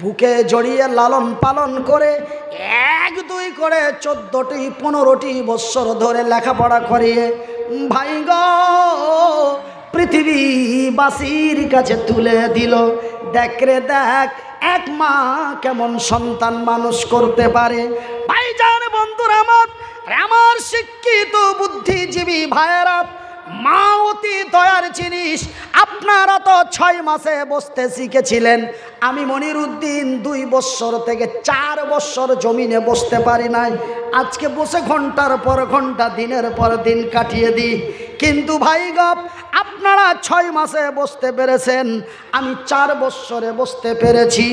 বুকে জড়িয়ে লালন পালন করে 1-2 করে 14টি 15টি বৎসর ধরে লেখাপড়া করিয়ে ভাই গো পৃথিবীবাসীর কাছে তুলে দিল। দেখ রে দেখ, এক মা কেমন সন্তান মানুষ করতে পারে। ভাইজান বন্ধুরা আমার শিক্ষিত বুদ্ধিজীবী ভাইয়েরা, মা অতি দয়ার জিনিস। আপনারা তো 6 মাসে বসতে শিখেছিলেন, আমি মনিরুদ্দিন 2 বৎসর থেকে 4 বৎসর জমিনে বসতে পারি নাই। আজকে বসে ঘন্টার পর ঘন্টা দিনের পর দিন কাটিয়ে দিই। কিন্তু ভাই গপ, আপনারা 6 মাসে বসতে পেরেছেন, আমি 4 বৎসরে বসতে পেরেছি।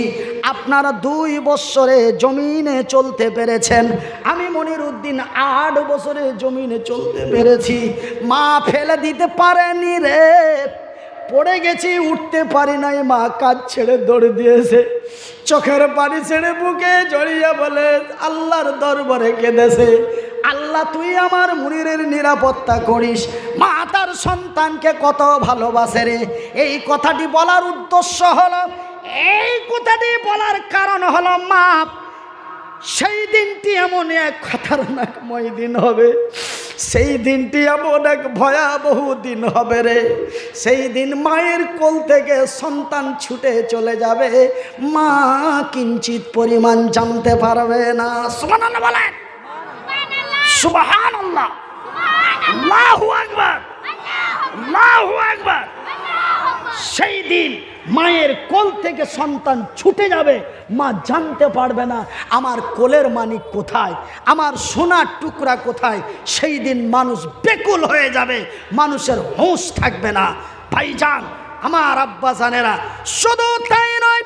আপনারা 2 বৎসরে জমিনে চলতে পেরেছেন, আমি মনিরুদ্দিন 8 বছরে জমিনে চলতে পেরেছি। মা ফেলে দিতে পারেনি রে, পড়ে গেছি, উঠতে পারি নাই। মা কাজ ছেড়ে দৌড়ে দিয়েছে, চোখের পানি ছেড়ে বুকে জড়িয়ে বলে আল্লাহর দরবারে কেঁদেছে, আল্লাহ তুই আমার মুনিরের নিরাপত্তা করিস। মা তার সন্তানকে কত ভালোবাসে রে। এই কথাটি বলার উদ্দেশ্য হলো, এই কথাটি বলার কারণ হলো মা, সেই দিনটি এমন এক খতরনাকময় দিন হবে, সেই দিনটি এমন এক ভয়াবহ দিন হবে রে। সেই দিন মায়ের কোল থেকে সন্তান ছুটে চলে যাবে, মা কিঞ্চিত পরিমাণ জানতে পারবে না। সুবহানাল্লাহ বলেন, সুবহানাল্লাহ, আল্লাহু আকবার, আল্লাহু আকবার। সেই দিন মায়ের কোল থেকে সন্তান ছুটে যাবে, মা জানতে পারবে না আমার কোলের মানিক কোথায়, আমার সোনার টুকরা কোথায়। সেই দিন মানুষ বেকুল হয়ে যাবে, মানুষের হুঁশ থাকবে না। ভাইজান আমার আব্বা জানেরা, শুধু তাই নয়,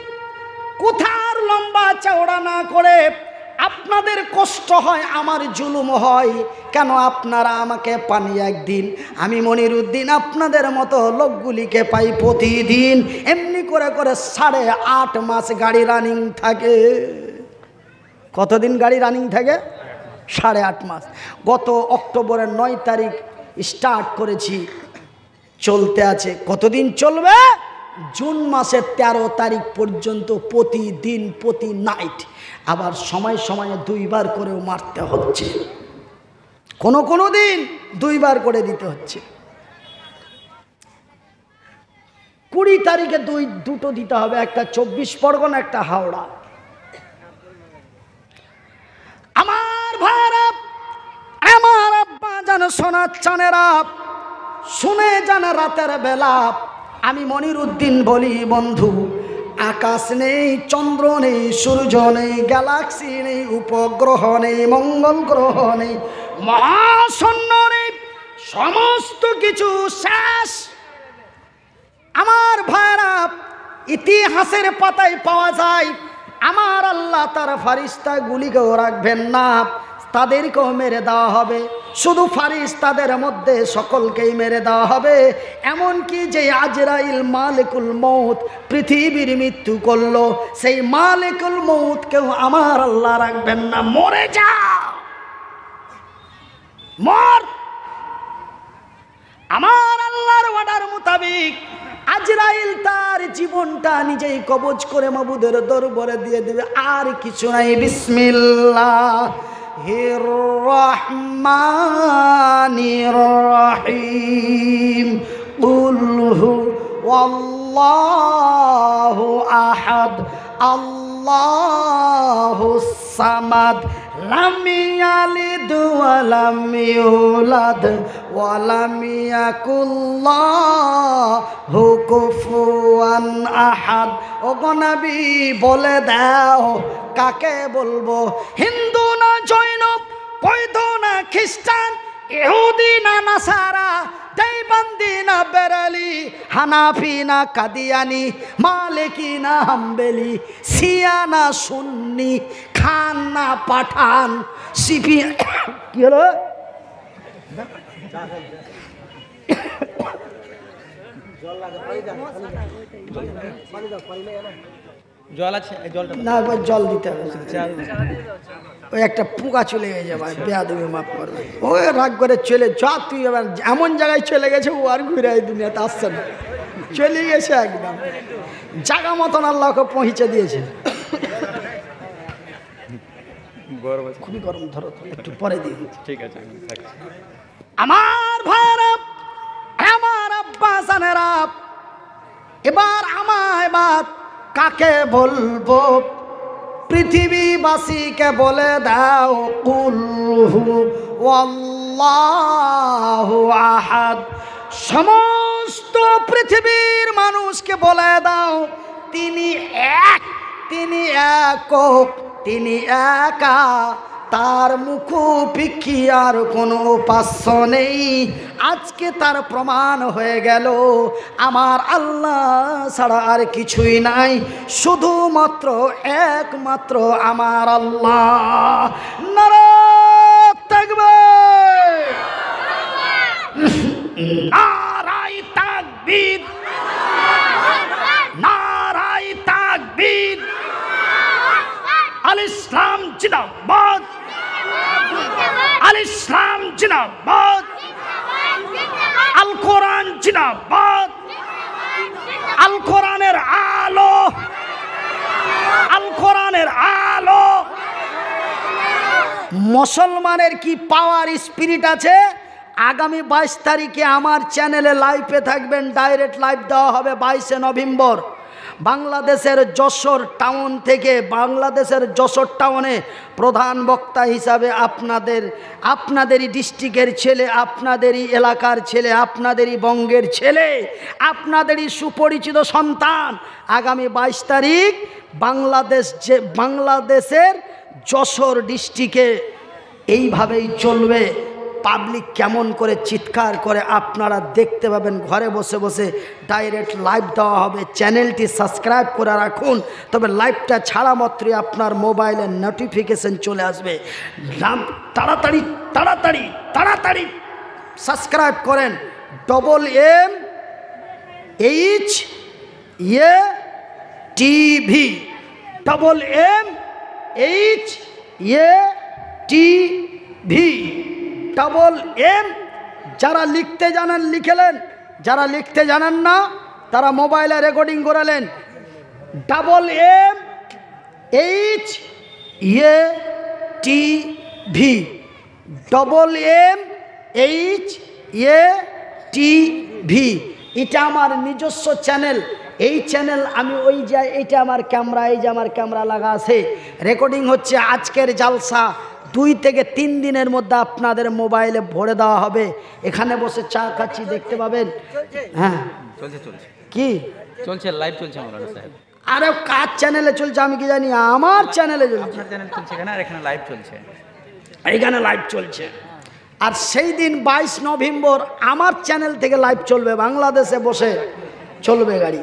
কোথার লম্বা চওড়া না করে আপনাদের কষ্ট হয়, আমার জুলুম হয় কেন? আপনারা আমাকে পান একদিন, আমি মনিরুদ্দিন আপনাদের মতো লোকগুলিকে পাই প্রতিদিন। এমনি করে করে 8.5 মাস গাড়ি রানিং থাকে। কতদিন গাড়ি রানিং থাকে? 8.5 মাস। গত অক্টোবরের 9 তারিখ স্টার্ট করেছি, চলতে আছে। কতদিন চলবে? জুন মাসের 13 তারিখ পর্যন্ত প্রতিদিন, প্রতি নাইট। আবার সময় সময়ে 2 বার করেও মারতে হচ্ছে, কোনো দিন 2 বার করে দিতে হচ্ছে। 20 তারিখে দুটো দিতে হবে, একটা 24 পরগনা, একটা হাওড়া। আমার ভাইরা, আমার আব্বা জানো, সোনার চানেরা, শুনে জানা রাতের বেলা আমি মনিরুদ্দিন বলি, বন্ধু আকাশ নেই, চন্দ্র নেই, সূর্য নেই, গ্যালাক্সি নেই, উপগ্রহ নেই, মঙ্গল গ্রহ নেই, মহাশূন্য নেই, সমস্ত কিছু শেষ। আমার ভাইরা, ইতিহাসের পাতায় পাওয়া যায় আমার আল্লাহ তার ফারিস্তা গুলিকেও রাখবেন না, তাদেরকেও মেরে দেওয়া হবে। শুধু ফারিস্তাদের মধ্যে সকলকেই মেরে দেওয়া হবে। এমনকি যে আজরাইল মালিকুল মৌত পৃথিবীর মৃত্যু করলো, সেই মালিকুল মৌতকেও আমার আল্লাহ রাখবেন না। মরে যা, মর। আমার আল্লাহর অর্ডার মোতাবেক আজরাইল তার জীবনটা নিজেই কবজ করে মাবুদের দরবারে দিয়ে দেবে, আর কিছু নাই। বিসমিল্লাহির রহমানির রহিম। কুল হুয়াল্লাহু আহাদ, আল্লাহুস সামাদ, লাম ইয়ালিদ ওয়া লাম ইউলাদ ওয়া লাম ইয়াকুল লাহু কুফুয়ান আহাদ। ওগো নবী বলে দাও কাকে বলবো? হিন্দু না জৈন, বৌদ্ধ না খ্রিস্টান, ইহুদি না নাসারা, দেওবন্দি না বেরেলি, হানাফি না কাদিয়ানি, মালিকি না হাম্বেলি, শিয়া না সুন্নি, খান না পাঠান, সিপি। কি হলো? জল আছে, না জল দিতে হবে না, ওই একটা পোকা চলে গেছে ভাই, বেয়াদবি মাফ করবে। ওই রাগ করে চলে যা, তুই এবার এমন জায়গায় চলে গেছে ও আর ঘুরে এই দুনিয়াতে আসছে না, চলে গেছে একদম। জাগা মতন আল্লাহকে পৌঁছে দিয়েছে। খুবই গরম, ধরো একটু পরে দিয়ে। ঠিক আছে। আমার ভাইরা, আমার আব্বা জানেরা, এবার আমায় বাদ কাকে বলবো? পৃথিবীবাসীকে বলে দাও কুল আল্লাহু আহাদ। সমস্ত পৃথিবীর মানুষকে বলে দাও তিনি এক, তিনি একক, তিনি একা, তার মুখোপেক্ষী আর কোনো উপাস্য নেই। আজকে তার প্রমাণ হয়ে গেল আমার আল্লাহ ছাড়া আর কিছুই নাই, শুধুমাত্র একমাত্র আমার আল্লাহ। নারায়ে তাকবীর, নারায়ে তাকবীর, নারায়ে তাকবীর। আল ইসলাম জিন্দাবাদ, আল ইসলাম জিন্দাবাদ, আল কোরআন জিন্দাবাদ, আল কোরআনের আলো, আল কোরআনের আলো। মুসলমানের কি পাওয়ার স্পিরিট আছে! আগামী 22 তারিখে আমার চ্যানেলে লাইভে থাকবেন, ডাইরেক্ট লাইভ দেওয়া হবে 22শে নভেম্বর। বাংলাদেশের যশোর টাউন থেকে, বাংলাদেশের যশোর টাউনে প্রধান বক্তা হিসাবে আপনাদেরই ডিস্ট্রিক্টের ছেলে, আপনাদেরই এলাকার ছেলে, আপনাদেরই বঙ্গের ছেলে, আপনাদেরই সুপরিচিত সন্তান। আগামী 22 তারিখ বাংলাদেশের যশোর ডিস্ট্রিক্টে এইভাবেই চলবে। পাবলিক কেমন করে চিৎকার করে আপনারা দেখতে পাবেন। ঘরে বসে বসে ডাইরেক্ট লাইভ দেওয়া হবে। চ্যানেলটি সাবস্ক্রাইব করে রাখুন, তবে লাইভটা ছাড়া মাত্রই আপনার মোবাইলে নোটিফিকেশন চলে আসবে। তাড়াতাড়ি তাড়াতাড়ি তাড়াতাড়ি সাবস্ক্রাইব করেন। MMHATV, MMHATV, MM। যারা লিখতে জানেন লিখেলেন, যারা লিখতে জানেন না তারা মোবাইলে রেকর্ডিং করালেন। MMHATV, MMHATV। এটা আমার নিজস্ব চ্যানেল। এই চ্যানেল আমি ওই যাই, এইটা আমার ক্যামেরা, এই যে আমার ক্যামেরা লাগা আছে। রেকর্ডিং হচ্ছে আজকের জালসা 2 থেকে 3 দিনের মধ্যে আপনাদের মোবাইলে ভরে দেওয়া হবে। এখানে বসে চা খাচ্ছি, দেখতে পাবেন। হ্যাঁ চলছে চলছে। কি চলছে? লাইভ চলছে মাওলানা সাহেব। আরে কার চ্যানেলে চলছে আমি কি জানি? আমার চ্যানেলে চলছে। আপনার চ্যানেল চলছে এখানে, আর এখানে লাইভ চলছে। এইখানে লাইভ চলছে। আর সেই দিন 22 নভেম্বর আমার চ্যানেল থেকে লাইভ চলবে, বাংলাদেশে বসে চলবে গাড়ি।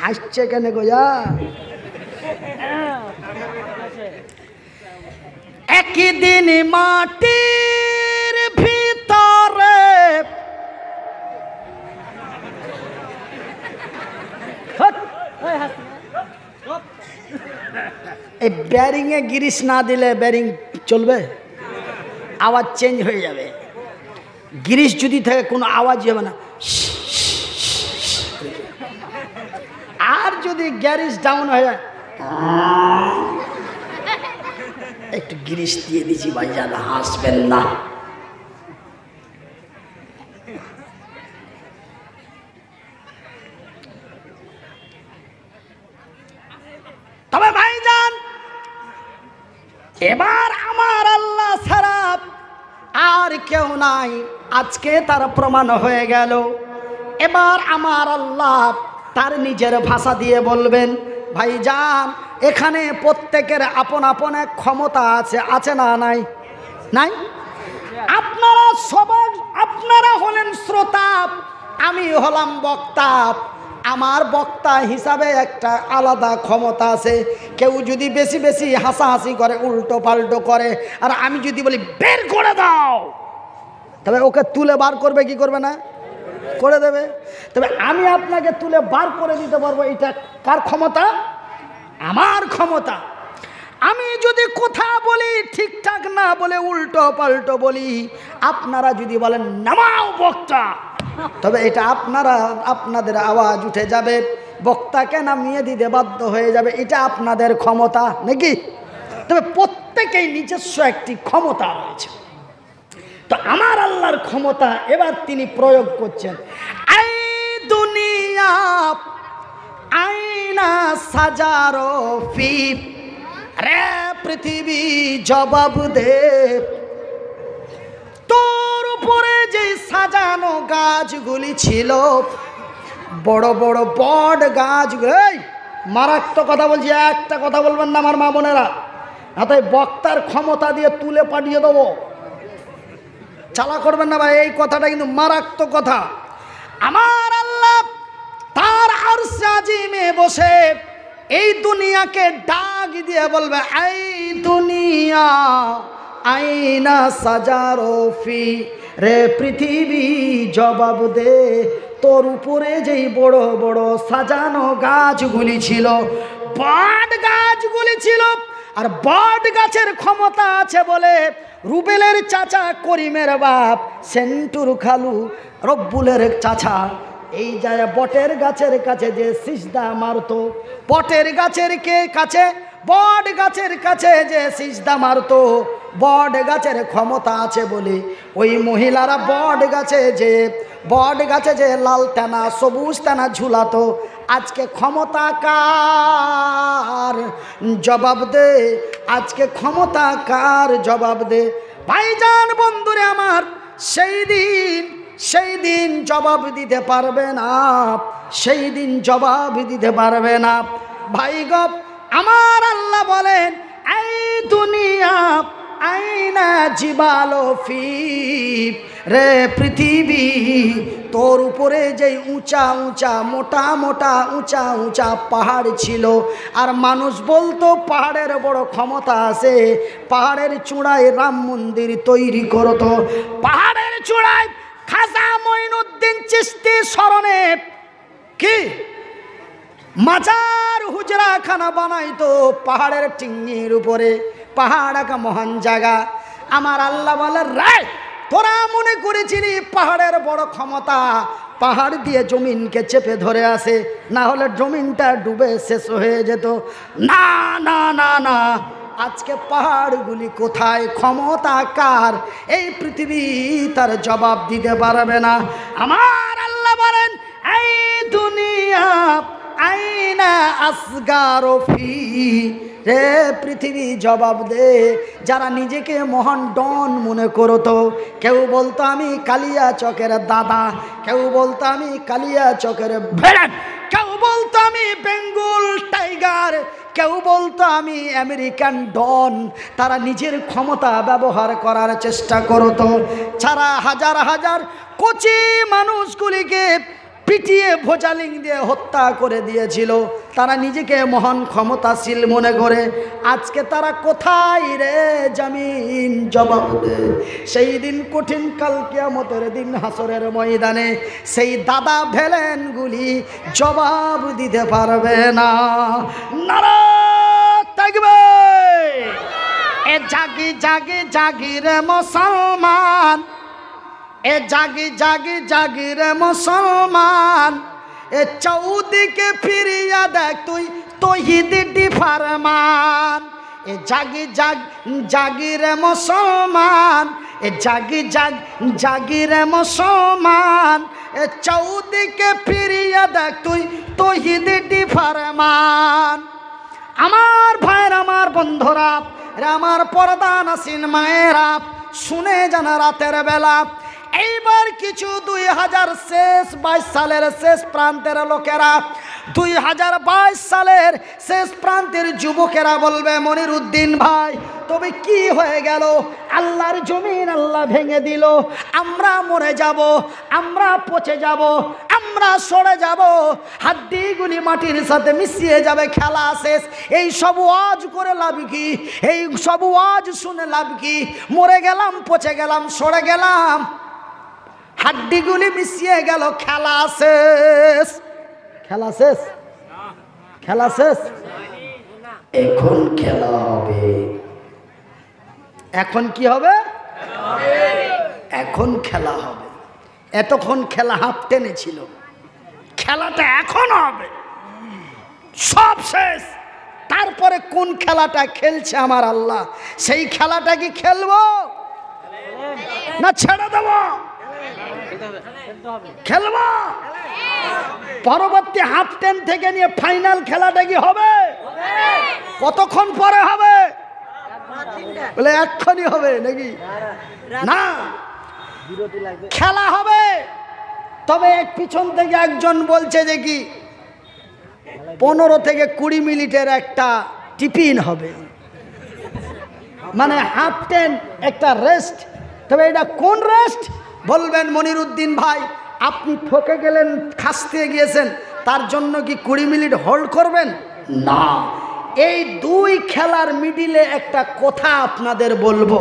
হাসছে কেন গো? একই দিন মাটির ভিতরে এই ব্যারিংয়ে গিরিশ না দিলে ব্যারিং চলবে, আওয়াজ চেঞ্জ হয়ে যাবে। গিরিশ যদি থাকে কোনো আওয়াজই হবে না। আর যদি গ্যারিজ ডাউন হয়ে যায়, একটু গিরিশ দিয়ে দিছি ভাইজান, হাসবেন না। তবে ভাইজান এবার আমার আল্লাহ ছাড়া আর কেউ নাই, আজকে তার প্রমাণ হয়ে গেল। এবার আমার আল্লাহ তার নিজের ভাষা দিয়ে বলবেন, ভাইজান এখানে প্রত্যেকের আপন আপন এক ক্ষমতা আছে, আছে না নাই? নাই? আপনারা সবাই, আপনারা হলেন শ্রোতা, আমি হলাম বক্তা। আমার বক্তা হিসাবে একটা আলাদা ক্ষমতা আছে। কেউ যদি বেশি বেশি হাসাহাসি করে, উল্টো পাল্টো করে, আর আমি যদি বলি বের করে দাও, তবে ওকে তুলে বার করবে কি করবে না? করে দেবে। তবে আমি আপনাকে তুলে বার করে দিতে পারবো, এটা কার ক্ষমতা? আমার ক্ষমতা। আমি যদি কথা বলি ঠিকঠাক না বলে উল্টো পাল্টো বলি, আপনারা যদি বলেন নামাও বক্তা, তবে এটা আপনাদের আওয়াজ উঠে যাবে, বক্তাকে নামিয়ে দিতে বাধ্য হয়ে যাবে, এটা আপনাদের ক্ষমতা নাকি? তবে প্রত্যেকেই নিজস্ব একটি ক্ষমতা রয়েছে। তো আমার আল্লাহর ক্ষমতা এবার তিনি প্রয়োগ করছেন। এই দুনিয়া আইনা সাজারো ফি, রে পৃথিবী জবাব দে, তোর উপরে যে সাজানো গাছগুলি ছিল, বড় বড় বট গাছগুলো, এই মারাত্মক কথা বলছি, একটা কথা বলবেন না আমার মা বোনেরা, তাই বক্তার ক্ষমতা দিয়ে তুলে পাঠিয়ে দেবো, চালা করবেন না ভাই, এই কথাটা কিন্তু মারাত্মক কথা। আমার আল্লাহ তার আরশে আজিমে বসে এই দুনিয়াকে ডাক দিয়ে বলবে, এই দুনিয়া আইনা সাজারো ফি, রে পৃথিবী জবাব দে, তোর উপরে যেই বড় বড় সাজানো গাছগুলি ছিল, বট গাছগুলি ছিল, আর বট গাছের ক্ষমতা আছে বলে রুবেলের চাচা করিমের বাপ সেন্টুর খালু রব্বুলের চাচা এই যায় বটের গাছের কাছে যে সিজদা মারতো, বটের গাছের কাছে, বট গাছের কাছে যে সিজদা মারতো, বট গাছের ক্ষমতা আছে বলে ওই মহিলারা বট গাছে যে লাল টানা সবুজ টানা ঝুলাতো। আজকে ক্ষমতা কার? জবাব দে, আজকে ক্ষমতা কার? জবাব দে। ভাইজান বন্ধুরে আমার, সেই দিন জবাব দিতে পারবে না, সেই দিন জবাব দিতে পারবে না। ভাই গপ আমার আল্লাহ বলেন, এই দুনিয়া আইনা জিবালো ফি, রে পৃথিবী তোর উপরে যে উঁচা উঁচা মোটা মোটা উঁচা উঁচা পাহাড় ছিল, আর মানুষ বলতো পাহাড়ের বড় ক্ষমতা আছে, পাহাড়ের চূড়ায় রাম মন্দির তৈরি করতো, পাহাড়ের চূড়ায় খাজা মঈনুদ্দিন চিশতি স্মরণে কি মাজার হুজরা খানা বানাইতো পাহাড়ের টিঙ্গির উপরে। পাহাড় একটা মহান জায়গা। আমার আল্লাহ বলে, রায় তোরা মনে করেছিলি পাহাড়ের বড় ক্ষমতা, পাহাড় দিয়ে জমিনকে চেপে ধরে আসে, না হলে জমিনটা ডুবে শেষ হয়ে যেত। না না না না, আজকে পাহাড়গুলি কোথায়? ক্ষমতা কার? এই পৃথিবী তার জবাব দিতে পারবে না। আমার আল্লাহ বলেন, এই দুনিয়া আইনা আসগারো ফি, রে পৃথিবী জবাব দে। যারা নিজেকে মহান ডন মনে করতো, কেউ বলতো আমি কালিয়া চকের দাদা, কেউ বলতো আমি কালিয়া চকের ভেড়ান, কেউ বলতো আমি বেঙ্গল টাইগার, কেউ বলতো আমি আমেরিকান ডন। তারা নিজের ক্ষমতা ব্যবহার করার চেষ্টা করতো। ছাড়া হাজার হাজার কোচি মানুষগুলিকে পিটিয়ে ভোজালিং দিয়ে হত্যা করে দিয়েছিল। তারা নিজেকে মহান ক্ষমতাশীল মনে করে। আজকে তারা কোথায় রে? জামিন জবাব দে। সেই দিন কঠিন কাল কিয়ামতের দিন হাসরের ময়দানে সেই দাদা ভেলেনগুলি জবাব দিতে পারবে না। নারা তাকবীর! এ জাগি জাগি জাগি রে মুসলমান, এ জাগি জাগি জাগি রে মুসলমান, এ চৌদিকে ফিরিয়া দেখ তুই তৌহিদি ফরমান। এ জাগি জাগ জাগি রে মুসলমান, এ জাগি জাগ জাগি রে মুসলমান, এ চৌদিকে ফিরিয়া দেখ তুই তৌহিদি ফরমান। আমার ভাইয়ের, আমার বন্ধুরা, আমার পর্দা নাসিন মায়েরা, শুনে জানা রাতের বেলা এইবার কিছু 2022 সালের শেষ প্রান্তের লোকেরা, 2022 সালের শেষ প্রান্তের যুবকেরা বলবে, মনিরুদ্দিন ভাই তবে কি হয়ে গেল? আল্লাহর জমিন আল্লাহ ভেঙে দিল, আমরা মরে যাব, আমরা পচে যাব, আমরা সরে যাব, হাড্ডিগুলি মাটির সাথে মিশিয়ে যাবে, খেলা শেষ। এই সব ওয়াজ করে লাভ কি? এই সব ওয়াজ শুনে লাভ কি? মরে গেলাম, পচে গেলাম, সরে গেলাম, হাড্ডিগুলি মিশিয়ে গেল, খেলা শেষ। খেলা শেষ, খেলা শেষ। এখন খেলা হবে। এখন কি হবে? এখন খেলা হবে। এতক্ষণ খেলা হাফ টেনে ছিল, খেলাটা এখন হবে, সব শেষ। তারপরে কোন খেলাটা খেলছে আমার আল্লাহ, সেই খেলাটা কি খেলবো না ছেড়ে দেব? খেলবো। পরবর্তী হাফ টাইম থেকে নিয়ে ফাইনাল খেলাটা কি হবে? কতক্ষণ পরে হবে? বলে এক্ষুনি হবে নাকি? না, খেলা হবে। তবে এক পিছন থেকে একজন বলছে যে কি 15 থেকে 20 মিনিটের একটা টিফিন হবে, মানে হাফ টাইম একটা রেস্ট। তবে এটা কোন রেস্ট বলবেন মনিরুদ্দিন ভাই? আপনি ঠকে গেলেন, খাসতে গিয়েছেন, তার জন্য কি 20 মিনিট হোল্ড করবেন? না, এই দুই খেলার মিডিলে একটা কথা আপনাদের বলবো।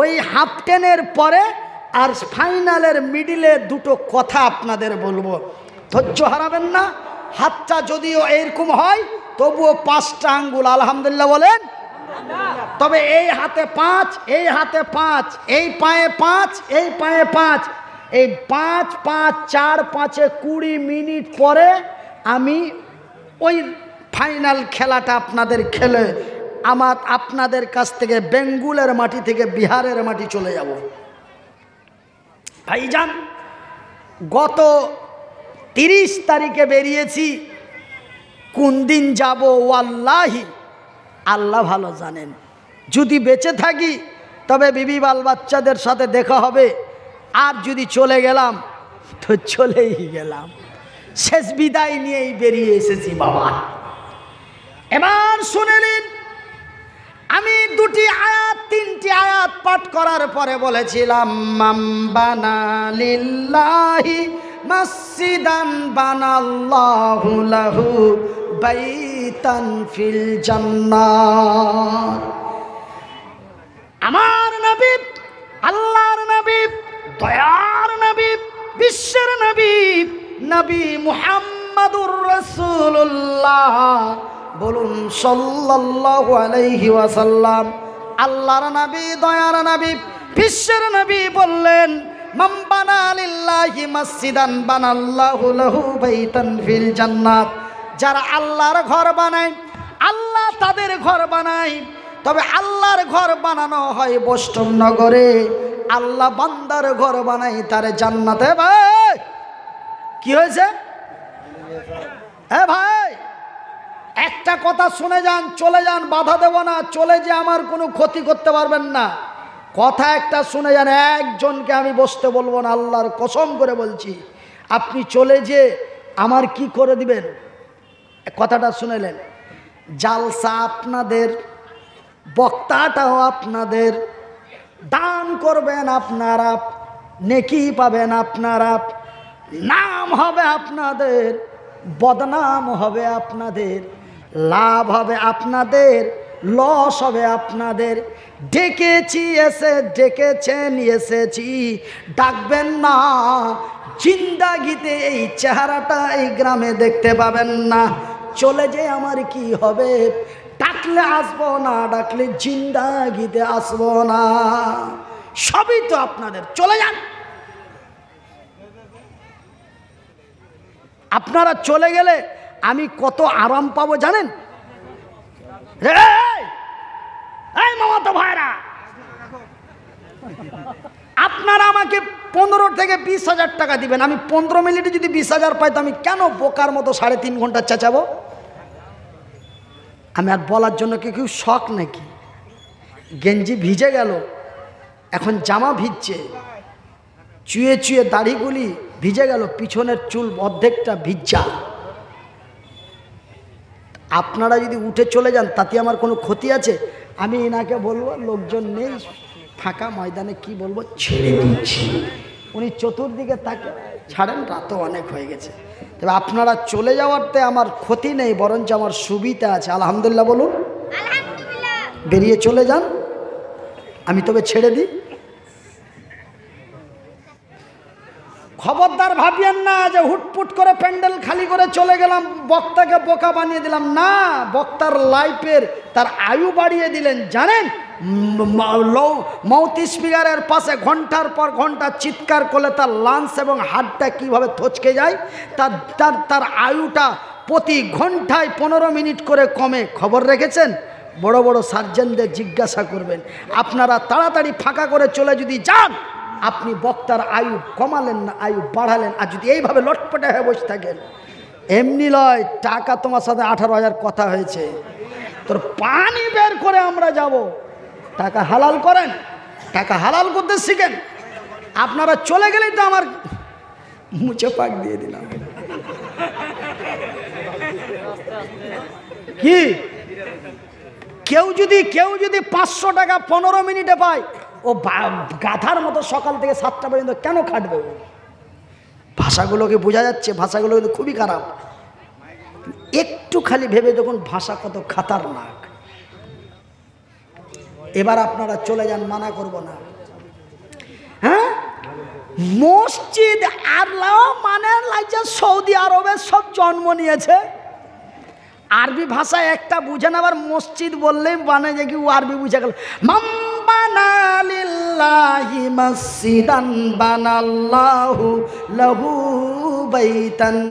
ওই হাফ টাইমের পরে আর ফাইনালের মিডিলে দুটো কথা আপনাদের বলবো, ধৈর্য হারাবেন না। হাতটা যদিও এরকম হয় তবুও 5টা আঙ্গুল আলহামদুলিল্লাহ বলেন। তবে এই হাতে 5, এই হাতে 5, এই পায়ে 5, এই পায়ে 5, এই 5 5 4 5-এ 20 মিনিট পরে আমি ওই ফাইনাল খেলাটা আপনাদের খেলে আপনাদের কাছ থেকে বেঙ্গুলের মাটি থেকে বিহারের মাটি চলে যাব। ভাইজান, গত 30 তারিখে বেরিয়েছি, কোন দিন যাব ওয়াল্লাহি আল্লাহ ভালো জানেন। যদি বেঁচে থাকি তবে বিবি বাল বাচ্চাদের সাথে দেখা হবে, আর যদি চলে গেলাম তো চলেই গেলাম। শেষ বিদায় নিয়েই বেরিয়ে এসেছি বাবা। এবার শুনে নিন, আমি 2টি আয়াত 3টি আয়াত পাঠ করার পরে বলেছিলাম, মান বানা লিল্লাহি মাসজিদান বানাল্লাহু লাহু বাইতান ফিল জান্নাত। আমার নবী, আল্লাহর নবী, দয়ার নবী, বিশ্বের নবী, নবী মুহাম্মাদুর রাসূলুল্লাহ, বলুন সাল্লাল্লাহু আলাইহি ওয়াসাল্লাম। আল্লাহর নবী, দয়ার নবী, বিশ্বের নবী বললেন, মান বানা লিল্লাহি মাসজিদান বানাল্লাহু লাহু বাইতান ফিল জান্নাত। যারা আল্লাহর ঘর বানায়, আল্লাহ তাদের ঘর বানায়। তবে আল্লাহর ঘর বানানো হয় বৈষ্ণব নগরে, আল্লাহ বান্দার ঘর বানায় তার জান্নাতে। ভাই কি হয়েছে? হ্যাঁ ভাই, একটা কথা শুনে যান, চলে যান, বাধা দেব না, চলে যে আমার কোনো ক্ষতি করতে পারবেন না। কথা একটা শুনে যান, একজনকে আমি বসতে বলবো না, আল্লাহর কসম করে বলছি। আপনি চলে যে আমার কি করে দিবেন? কথাটা শুনেলেন, জালসা আপনাদের, বক্তাটাও আপনাদের, দান করবেন আপনারা, নেকি পাবেন আপনারা, নাম হবে আপনাদের, বদনাম হবে আপনাদের, লাভ হবে আপনাদের, লস হবে আপনাদের। ডেকেছি এসে, ডেকেছেন এসেছি, ডাকবেন না। জিন্দাগিতে এই চেহারাটা এই গ্রামে দেখতে পাবেন না। চলে যে আমার কি হবে? ডাকলে আসবো না, ডাকলে জিন্দাগিতে আসবো না। সবই তো আপনাদের, চলে যান। আপনারা চলে গেলে আমি কত আরাম পাবো জানেন? এই মামাতো ভাইরা, আপনারা আমাকে 15 থেকে 20,000 টাকা দিবেন। আমি 15 মিনিটে যদি 20,000 পাই তো আমি কেন বোকার মতো 3.5 ঘন্টা চেঁচাবো? আমি আর বলার জন্য কি কেউ শখ নাকি? গেঞ্জি ভিজে গেল, এখন জামা ভিজছে, চুয়ে চুয়ে দাড়িগুলি ভিজে গেল, পিছনের চুল অর্ধেকটা ভিজা। আপনারা যদি উঠে চলে যান তাতে আমার কোনো ক্ষতি আছে? আমি এনাকে বলবো, লোকজন নেই, ফাঁকা ময়দানে, কি বলবো, ছেড়ে দিচ্ছি। উনি চতুর্দিকে তাকে ছাড়েন, রাতও অনেক হয়ে গেছে। তবে আপনারা চলে যাওয়ারতে আমার ক্ষতি নেই, বরঞ্চ আমার সুবিধা আছে। আলহামদুলিল্লাহ বলুন। বেরিয়ে চলে যান, আমি তবে ছেড়ে দিই। খবরদার ভাবিয়েন না যে হুটপুট করে প্যান্ডেল খালি করে চলে গেলাম, বক্তাকে বোকা বানিয়ে দিলাম। না, বক্তার লাইফের তার আয়ু বাড়িয়ে দিলেন। জানেন মাউথ স্পিকারের পাশে ঘন্টার পর ঘন্টা চিৎকার করলে তার লাংস এবং হার্টটা কীভাবে থচকে যায়, তার তার তার আয়ুটা প্রতি ঘন্টায় 15 মিনিট করে কমে। খবর রেখেছেন? বড় বড় সার্জেনদের জিজ্ঞাসা করবেন। আপনারা তাড়াতাড়ি ফাঁকা করে চলে যদি যান, আপনি বক্তার আয়ু কমালেন না, আয়ু বাড়ালেন। আর যদি এইভাবে লটপটে হয়ে বসে থাকেন, এমনি লয় টাকা তোমার সাথে 18,000 কথা হয়েছে, তোর পানি বের করে আমরা যাব। টাকা হালাল করেন, টাকা হালাল করতে শিখেন। আপনারা চলে গেলেই তো আমার মুছে পাক দিয়ে দিলাম। কি কেউ যদি 500 টাকা 15 মিনিটে পায়, ও গাধার মতো সকাল থেকে 7টা পর্যন্ত কেন খাটবে? ভাষাগুলোকে বোঝা যাচ্ছে, ভাষাগুলো কিন্তু খুবই খারাপ। একটু খালি ভেবে দেখুন ভাষা কত খাতারনাক। এবার আপনারা চলে যান, মানা করব না। হ্যাঁ, মসজিদ আল্লাহ মানে লাগছে সৌদি আরবে সব জন্ম নিয়েছে। আরবি ভাষা একটা বুঝে না, আবার মসজিদ বললেই মানে যে কি ও আরবি বুঝে গেল। মাম্বানা লিল্লাহি মসজিদান বানাল্লাহু লাহু বাইতান।